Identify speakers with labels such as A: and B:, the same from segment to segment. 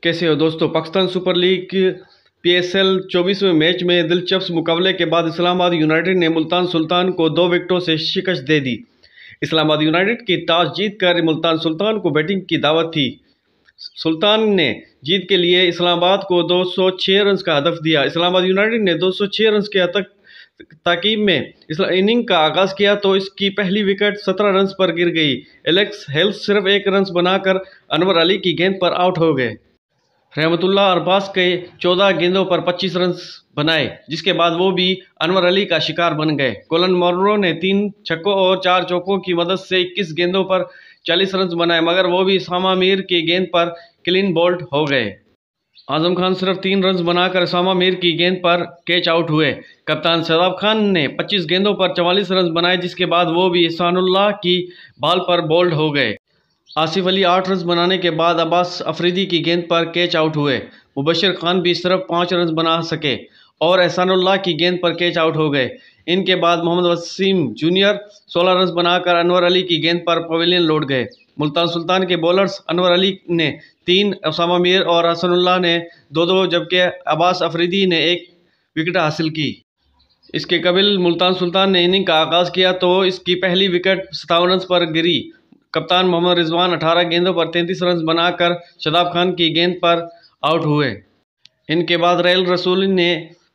A: कैसे हो दोस्तों। पाकिस्तान सुपर लीग PSL 24वें मैच में दिलचस्प मुकाबले के बाद इस्लामाबाद यूनाइटेड ने मुल्तान सुल्तान को 2 विकेटों से शिकस्त दे दी। इस्लामाबाद यूनाइटेड की टॉस जीतकर मुल्तान सुल्तान को बैटिंग की दावत थी। सुल्तान ने जीत के लिए इस्लामाबाद को 206 रन का हदफ दिया। इस्लामाबाद यूनाइटेड ने 206 रन के ताकीब में इनिंग का आगाज किया तो इसकी पहली विकेट 17 रन पर गिर गई। एलेक्स हेल्स सिर्फ 1 रन बनाकर अनवर अली की गेंद पर आउट हो गए। रहमतुल्लाह अरबाज के 14 गेंदों पर 25 रन बनाए, जिसके बाद वो भी अनवर अली का शिकार बन गए। कोलन मोर्रो ने 3 छक्कों और 4 चौकों की मदद से 21 गेंदों पर 40 रन बनाए, मगर वो भी सामा मीर की गेंद पर क्लीन बोल्ड हो गए। आजम खान सिर्फ 3 रन बनाकर सामा मीर की गेंद पर कैच आउट हुए। कप्तान शदाब खान ने 25 गेंदों पर 44 रन बनाए, जिसके बाद वो भी एहसानुल्लाह की बॉल पर बोल्ड हो गए। आसिफ अली 8 रन बनाने के बाद अब्बास अफरीदी की गेंद पर कैच आउट हुए। मुबशिर खान भी सिर्फ 5 रन बना सके और एहसानुल्लाह की गेंद पर कैच आउट हो गए। इनके बाद मोहम्मद वसीम जूनियर 16 रन बनाकर अनवर अली की गेंद पर पवेलियन लौट गए। मुल्तान सुल्तान के बॉलर्स अनवर अली ने 3, उसामा मीर और हसनुल्लाह ने 2-2 जबकि अब्बास अफरीदी ने 1 विकेट हासिल की। इसके कबिल मुल्तान सुल्तान ने इनिंग का आगाज किया तो इसकी पहली विकेट 57 रन पर गिरी। कप्तान मोहम्मद रिजवान 18 गेंदों पर 33 रन बनाकर शदाब खान की गेंद पर आउट हुए। इनके बाद रेल रसूल ने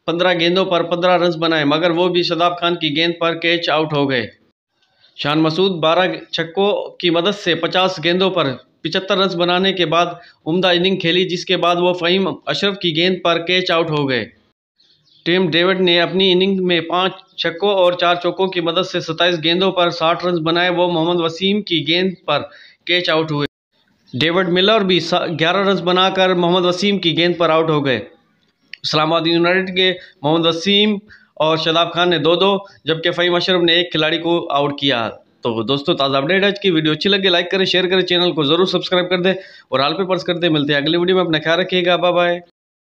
A: 15 गेंदों पर 15 रन बनाए, मगर वो भी शदाब खान की गेंद पर कैच आउट हो गए। शान मसूद 12 छक्कों की मदद से 50 गेंदों पर 75 रन बनाने के बाद उम्दा इनिंग खेली, जिसके बाद वो फ़हीम अशरफ की गेंद पर कैच आउट हो गए। टिम डेविड ने अपनी इनिंग में 5 छक्कों और 4 चौकों की मदद से 27 गेंदों पर 60 रन बनाए, वो मोहम्मद वसीम की गेंद पर कैच आउट हुए। डेविड मिलर भी 11 रन बनाकर मोहम्मद वसीम की गेंद पर आउट हो गए। इस्लामाबाद यूनाइटेड के मोहम्मद वसीम और शदाब खान ने 2-2 जबकि फ़हीम अशरफ ने 1 खिलाड़ी को आउट किया। तो दोस्तों, ताज़ा अपडेट आज की वीडियो अच्छी लगे लाइक करें, शेयर करें, चैनल को ज़रूर सब्सक्राइब कर दें और ऑल पे प्रेस कर दें। मिलते हैं अगली वीडियो में। अपना ख्याल रखिएगा। Bye bye.